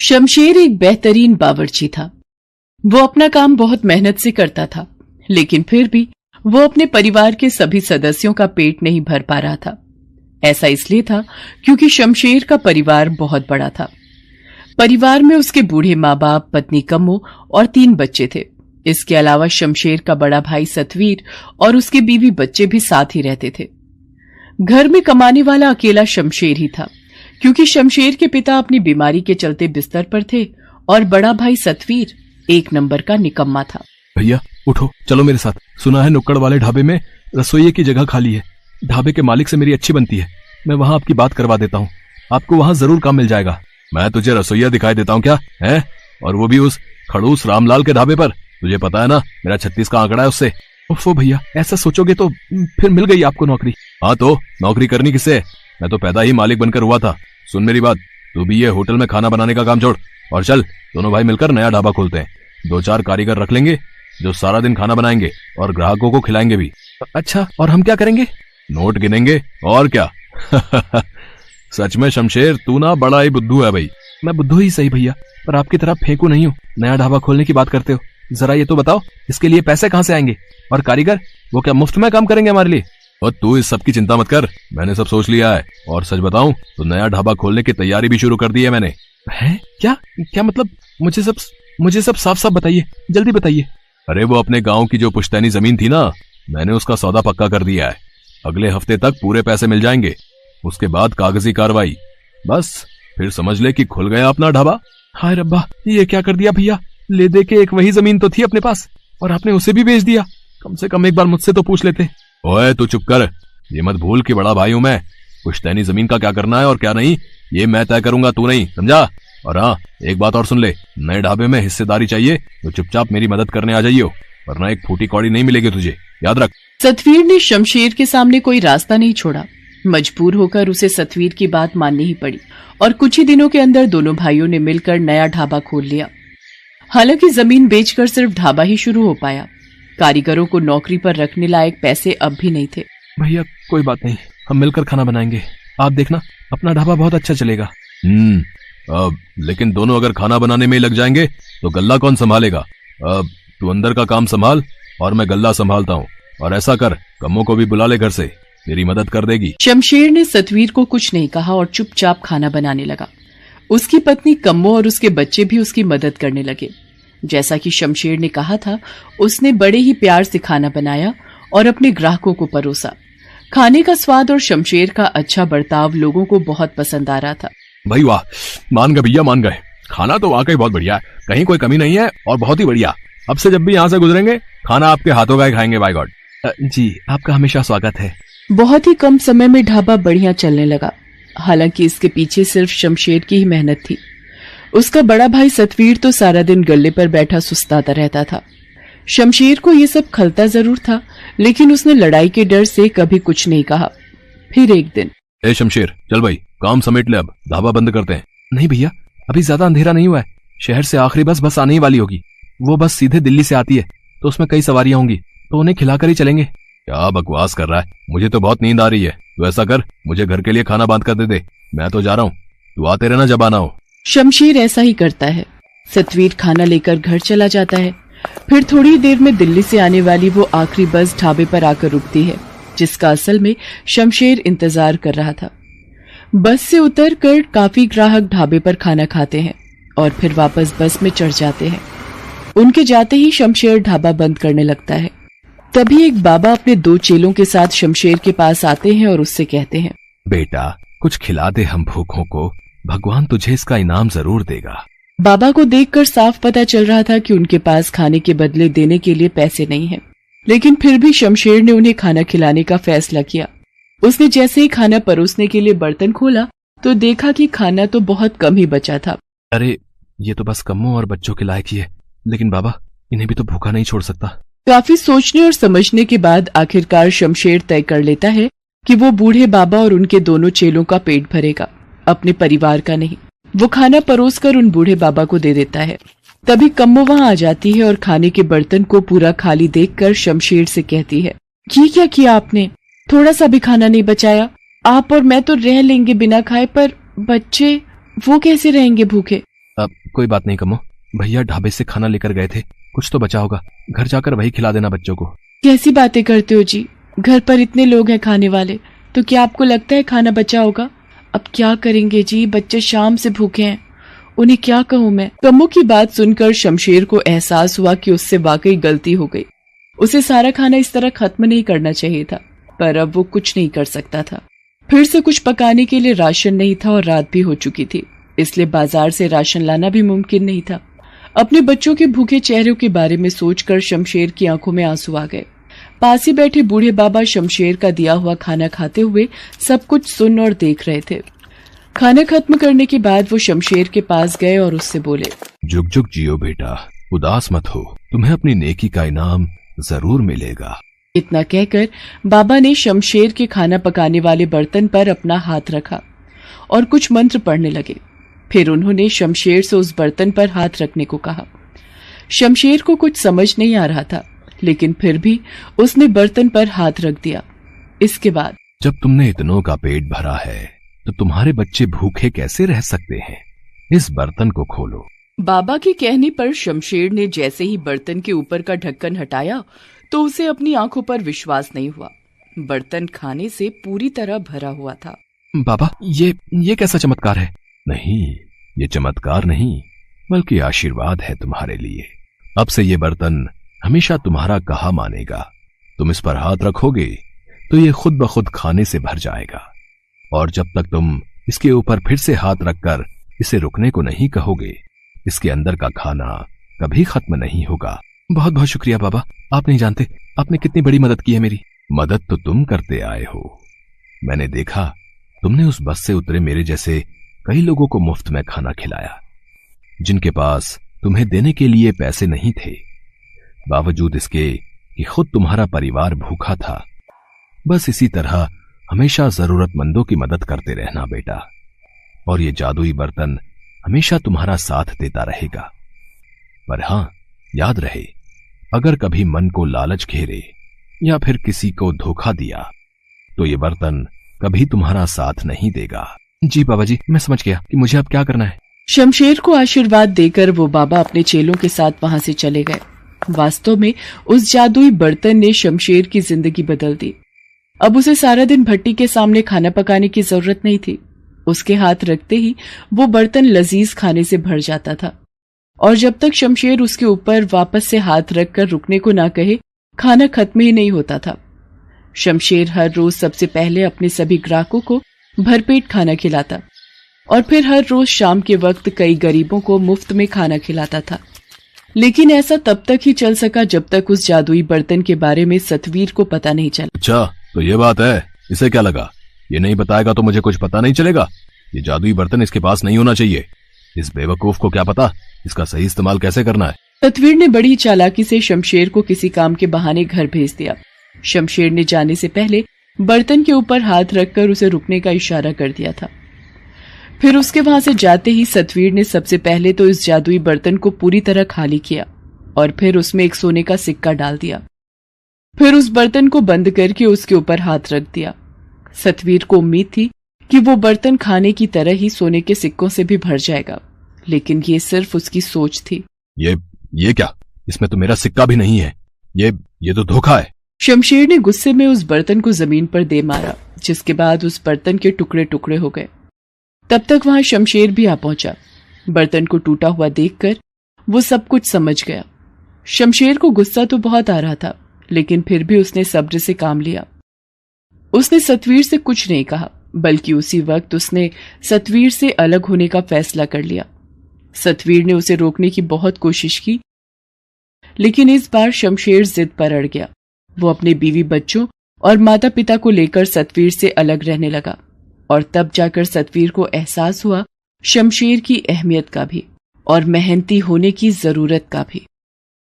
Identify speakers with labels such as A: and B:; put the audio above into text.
A: शमशेर एक बेहतरीन बावर्ची था। वो अपना काम बहुत मेहनत से करता था, लेकिन फिर भी वो अपने परिवार के सभी सदस्यों का पेट नहीं भर पा रहा था। ऐसा इसलिए था क्योंकि शमशेर का परिवार बहुत बड़ा था। परिवार में उसके बूढ़े माँ बाप, पत्नी कम्मो और 3 बच्चे थे। इसके अलावा शमशेर का बड़ा भाई सतवीर और उसके बीवी बच्चे भी साथ ही रहते थे। घर में कमाने वाला अकेला शमशेर ही था, क्योंकि शमशेर के पिता अपनी बीमारी के चलते बिस्तर पर थे और बड़ा भाई सतवीर 1 नंबर का निकम्मा था।
B: भैया उठो, चलो मेरे साथ। सुना है नुक्कड़ वाले ढाबे में रसोइये की जगह खाली है। ढाबे के मालिक से मेरी अच्छी बनती है, मैं वहां आपकी बात करवा देता हूँ। आपको वहां जरूर काम मिल जाएगा। मैं तुझे रसोइया दिखाई देता हूँ क्या है? और वो भी उस खड़ूस रामलाल के ढाबे पर। तुझे पता है ना मेरा 36 का आंकड़ा है उससे। ओफो भैया, ऐसा सोचोगे तो फिर मिल गई आपको नौकरी। हाँ तो नौकरी करनी किससे? मैं तो पैदा ही मालिक बनकर हुआ था। सुन मेरी बात, तू भी ये होटल में खाना बनाने का काम छोड़ और चल, दोनों भाई मिलकर नया ढाबा खोलते हैं। 2-4 कारीगर रख लेंगे जो सारा दिन खाना बनाएंगे और ग्राहकों को खिलाएंगे भी।
A: अच्छा, और हम क्या करेंगे?
B: नोट गिनेंगे और क्या। सच में शमशेर, तू ना बड़ा ही बुद्धू है भाई।
A: मैं बुद्धू ही सही भैया, पर आपकी तरफ फेंकू नहीं हूँ। नया ढाबा खोलने की बात करते हो, जरा ये तो बताओ इसके लिए पैसे कहाँ से आएंगे? और कारीगर, वो क्या मुफ्त में काम करेंगे हमारे लिए?
B: और तू इस सब की चिंता मत कर, मैंने सब सोच लिया है। और सच बताऊं तो नया ढाबा खोलने की तैयारी भी शुरू कर दी है मैंने।
A: है क्या? क्या मतलब? मुझे सब साफ साफ बताइए, जल्दी बताइए।
B: अरे वो अपने गांव की जो पुश्तैनी जमीन थी ना, मैंने उसका सौदा पक्का कर दिया है। अगले हफ्ते तक पूरे पैसे मिल जाएंगे। उसके बाद कागजी कार्रवाई, बस फिर समझ ले कि खुल गया अपना ढाबा।
A: हाय रब्बा, ये क्या कर दिया भैया? ले दे के एक वही जमीन तो थी अपने पास और आपने उसे भी बेच दिया। कम से कम एक बार मुझसे तो पूछ लेते।
B: ओए तू चुप कर, ये मत भूल कि बड़ा भाई हूं मैं। पुश्तैनी जमीन का क्या करना है और क्या नहीं, ये मैं तय करूंगा, तू नहीं, समझा? और हाँ, एक बात और सुन ले, नए ढाबे में हिस्सेदारी चाहिए तो चुपचाप मेरी मदद करने आ जाइयो, वरना एक फूटी कौड़ी नहीं मिलेगी तुझे, याद रख।
A: सतवीर ने शमशेर के सामने कोई रास्ता नहीं छोड़ा। मजबूर होकर उसे सतवीर की बात माननी ही पड़ी और कुछ ही दिनों के अंदर दोनों भाइयों ने मिलकर नया ढाबा खोल लिया। हालांकि जमीन बेचकर सिर्फ ढाबा ही शुरू हो पाया। कारीगरों को नौकरी पर रखने लायक पैसे अब भी नहीं थे।
B: भैया कोई बात नहीं, हम मिलकर खाना बनाएंगे, आप देखना अपना ढाबा बहुत अच्छा चलेगा। लेकिन दोनों अगर खाना बनाने में ही लग जाएंगे तो गल्ला कौन संभालेगा? तू अंदर का काम संभाल और मैं गल्ला संभालता हूँ। और ऐसा कर, कम्मो को भी बुला ले घर से, मेरी मदद कर देगी।
A: शमशेर ने सतवीर को कुछ नहीं कहा और चुपचाप खाना बनाने लगा। उसकी पत्नी कम्मो और उसके बच्चे भी उसकी मदद करने लगे। जैसा कि शमशेर ने कहा था, उसने बड़े ही प्यार से खाना बनाया और अपने ग्राहकों को परोसा। खाने का स्वाद और शमशेर का अच्छा बर्ताव लोगों को बहुत पसंद आ रहा था।
B: भाई वाह, मान गए भैया, मान गए। खाना तो वाकई बहुत बढ़िया है, कहीं कोई कमी नहीं है और बहुत ही बढ़िया। अब से जब भी यहाँ से गुजरेंगे खाना आपके हाथों का ही खाएंगे। Bye God.
A: जी, आपका हमेशा स्वागत है। बहुत ही कम समय में ढाबा बढ़िया चलने लगा। हालांकि इसके पीछे सिर्फ शमशेर की ही मेहनत थी। उसका बड़ा भाई सतवीर तो सारा दिन गल्ले पर बैठा सुस्ताता रहता था। शमशेर को ये सब खलता जरूर था, लेकिन उसने लड़ाई के डर से कभी कुछ नहीं कहा। फिर एक दिन,
B: ए शमशेर, चल भाई काम समेट ले, अब ढाबा बंद करते हैं।
A: नहीं भैया, अभी ज्यादा अंधेरा नहीं हुआ है। शहर से आखिरी बस आने ही वाली होगी। वो बस सीधे दिल्ली से आती है, तो उसमें कई सवारियां होंगी, तो उन्हें खिलाकर ही चलेंगे।
B: क्या बकवास कर रहा है, मुझे तो बहुत नींद आ रही है। तो ऐसा कर, मुझे घर के लिए खाना बांध कर दे, मैं तो जा रहा हूँ, तू आते रहना जब आना हो।
A: शमशेर ऐसा ही करता है। सतवीर खाना लेकर घर चला जाता है। फिर थोड़ी देर में दिल्ली से आने वाली वो आखिरी बस ढाबे पर आकर रुकती है, जिसका असल में शमशेर इंतजार कर रहा था। बस से उतरकर काफी ग्राहक ढाबे पर खाना खाते हैं और फिर वापस बस में चढ़ जाते हैं। उनके जाते ही शमशेर ढाबा बंद करने लगता है। तभी एक बाबा अपने 2 चेलों के साथ शमशेर के पास आते हैं और उससे कहते हैं,
B: बेटा कुछ खिला दे हम भूखों को, भगवान तुझे इसका इनाम जरूर देगा।
A: बाबा को देखकर साफ पता चल रहा था कि उनके पास खाने के बदले देने के लिए पैसे नहीं हैं। लेकिन फिर भी शमशेर ने उन्हें खाना खिलाने का फैसला किया। उसने जैसे ही खाना परोसने के लिए बर्तन खोला तो देखा कि खाना तो बहुत कम ही बचा था।
B: अरे ये तो बस कम्मो और बच्चों के लायक ही है, लेकिन बाबा इन्हें भी तो भूखा नहीं छोड़ सकता।
A: काफी सोचने और समझने के बाद आखिरकार शमशेर तय कर लेता है कि वो बूढ़े बाबा और उनके दोनों चेलों का पेट भरेगा, अपने परिवार का नहीं। वो खाना परोसकर उन बूढ़े बाबा को दे देता है। तभी कम्मो वहां आ जाती है और खाने के बर्तन को पूरा खाली देखकर शमशेर से कहती है, ये क्या किया आपने? थोड़ा सा भी खाना नहीं बचाया। आप और मैं तो रह लेंगे बिना खाए, पर बच्चे वो कैसे रहेंगे भूखे?
B: कोई बात नहीं कमो, भैया ढाबे से खाना लेकर गए थे, कुछ तो बचा होगा, घर जाकर वही खिला देना बच्चों को।
A: कैसी बातें करते हो जी, घर पर इतने लोग हैं खाने वाले, तो क्या आपको लगता है खाना बचा होगा? अब क्या करेंगे जी, बच्चे शाम से भूखे हैं, उन्हें क्या कहूँ मैं। कम्मो की बात सुनकर शमशेर को एहसास हुआ कि उससे वाकई गलती हो गई। उसे सारा खाना इस तरह खत्म नहीं करना चाहिए था, पर अब वो कुछ नहीं कर सकता था। फिर से कुछ पकाने के लिए राशन नहीं था और रात भी हो चुकी थी, इसलिए बाजार से राशन लाना भी मुमकिन नहीं था। अपने बच्चों के भूखे चेहरों के बारे में सोचकर शमशेर की आंखों में आंसू आ गए। पास ही बैठे बूढ़े बाबा शमशेर का दिया हुआ खाना खाते हुए सब कुछ सुन और देख रहे थे। खाना खत्म करने के बाद वो शमशेर के पास गए और उससे बोले,
B: जुग जुग जियो बेटा, उदास मत हो, तुम्हें अपनी नेकी का इनाम जरूर मिलेगा।
A: इतना कहकर बाबा ने शमशेर के खाना पकाने वाले बर्तन पर अपना हाथ रखा और कुछ मंत्र पढ़ने लगे। फिर उन्होंने शमशेर से उस बर्तन पर हाथ रखने को कहा। शमशेर को कुछ समझ नहीं आ रहा था, लेकिन फिर भी उसने बर्तन पर हाथ रख दिया। इसके बाद,
B: जब तुमने इतनों का पेट भरा है तो तुम्हारे बच्चे भूखे कैसे रह सकते हैं, इस बर्तन को खोलो।
A: बाबा के कहने पर शमशेर ने जैसे ही बर्तन के ऊपर का ढक्कन हटाया तो उसे अपनी आंखों पर विश्वास नहीं हुआ। बर्तन खाने से पूरी तरह भरा हुआ था।
B: बाबा, ये कैसा चमत्कार है? नहीं, ये चमत्कार नहीं, बल्कि आशीर्वाद है तुम्हारे लिए। अब से ये बर्तन हमेशा तुम्हारा कहा मानेगा। तुम इस पर हाथ रखोगे तो ये खुद ब खुद खाने से भर जाएगा, और जब तक तुम इसके ऊपर फिर से हाथ रखकर इसे रुकने को नहीं कहोगे, इसके अंदर का खाना कभी खत्म नहीं होगा। बहुत बहुत शुक्रिया बाबा, आप नहीं जानते आपने कितनी बड़ी मदद की है मेरी। मदद तो तुम करते आए हो, मैंने देखा तुमने उस बस से उतरे मेरे जैसे कई लोगों को मुफ्त में खाना खिलाया, जिनके पास तुम्हें देने के लिए पैसे नहीं थे, बावजूद इसके कि खुद तुम्हारा परिवार भूखा था। बस इसी तरह हमेशा जरूरतमंदों की मदद करते रहना बेटा, और ये जादुई बर्तन हमेशा तुम्हारा साथ देता रहेगा। पर हां, याद रहे, अगर कभी मन को लालच घेरे या फिर किसी को धोखा दिया तो ये बर्तन कभी तुम्हारा साथ नहीं देगा।
C: जी बाबा जी, मैं समझ गया कि मुझे अब क्या करना है।
A: शमशेर को आशीर्वाद देकर वो बाबा अपने चेलों के साथ वहां से चले गए। वास्तव में उस जादुई बर्तन ने शमशेर की जिंदगी बदल दी। अब उसे सारा दिन भट्टी के सामने खाना पकाने की जरूरत नहीं थी। उसके हाथ रखते ही वो बर्तन लजीज खाने से भर जाता था, और जब तक शमशेर उसके ऊपर वापस से हाथ रखकर रुकने को ना कहे, खाना खत्म ही नहीं होता था। शमशेर हर रोज सबसे पहले अपने सभी ग्राहकों को भरपेट खाना खिलाता और फिर हर रोज शाम के वक्त कई गरीबों को मुफ्त में खाना खिलाता था। लेकिन ऐसा तब तक ही चल सका जब तक उस जादुई बर्तन के बारे में सतवीर को पता नहीं चला।
B: अच्छा, तो ये बात है, इसे क्या लगा? ये नहीं बताएगा तो मुझे कुछ पता नहीं चलेगा। ये जादुई बर्तन इसके पास नहीं होना चाहिए। इस बेवकूफ को क्या पता इसका सही इस्तेमाल कैसे करना है।
A: सतवीर ने बड़ी चालाकी से शमशेर को किसी काम के बहाने घर भेज दिया। शमशेर ने जाने से पहले बर्तन के ऊपर हाथ रखकर उसे रुकने का इशारा कर दिया था। फिर उसके वहां से जाते ही सतवीर ने सबसे पहले तो इस जादुई बर्तन को पूरी तरह खाली किया और फिर उसमें एक सोने का सिक्का डाल दिया। फिर उस बर्तन को बंद करके उसके ऊपर हाथ रख दिया। सतवीर को उम्मीद थी कि वो बर्तन खाने की तरह ही सोने के सिक्कों से भी भर जाएगा, लेकिन ये सिर्फ उसकी सोच थी।
B: ये क्या? इसमें तो मेरा सिक्का भी नहीं है। ये तो धोखा है।
A: शमशेर ने गुस्से में उस बर्तन को जमीन पर दे मारा, जिसके बाद उस बर्तन के टुकड़े टुकड़े हो गए। तब तक वहां शमशेर भी आ पहुंचा। बर्तन को टूटा हुआ देखकर वो सब कुछ समझ गया। शमशेर को गुस्सा तो बहुत आ रहा था, लेकिन फिर भी उसने सब्र से काम लिया। उसने सतवीर से कुछ नहीं कहा, बल्कि उसी वक्त उसने सतवीर से अलग होने का फैसला कर लिया। सतवीर ने उसे रोकने की बहुत कोशिश की, लेकिन इस बार शमशेर जिद पर अड़ गया। वो अपने बीवी बच्चों और माता पिता को लेकर सतवीर से अलग रहने लगा, और तब जाकर सतवीर को एहसास हुआ शमशेर की अहमियत का भी और मेहनती होने की जरूरत का भी।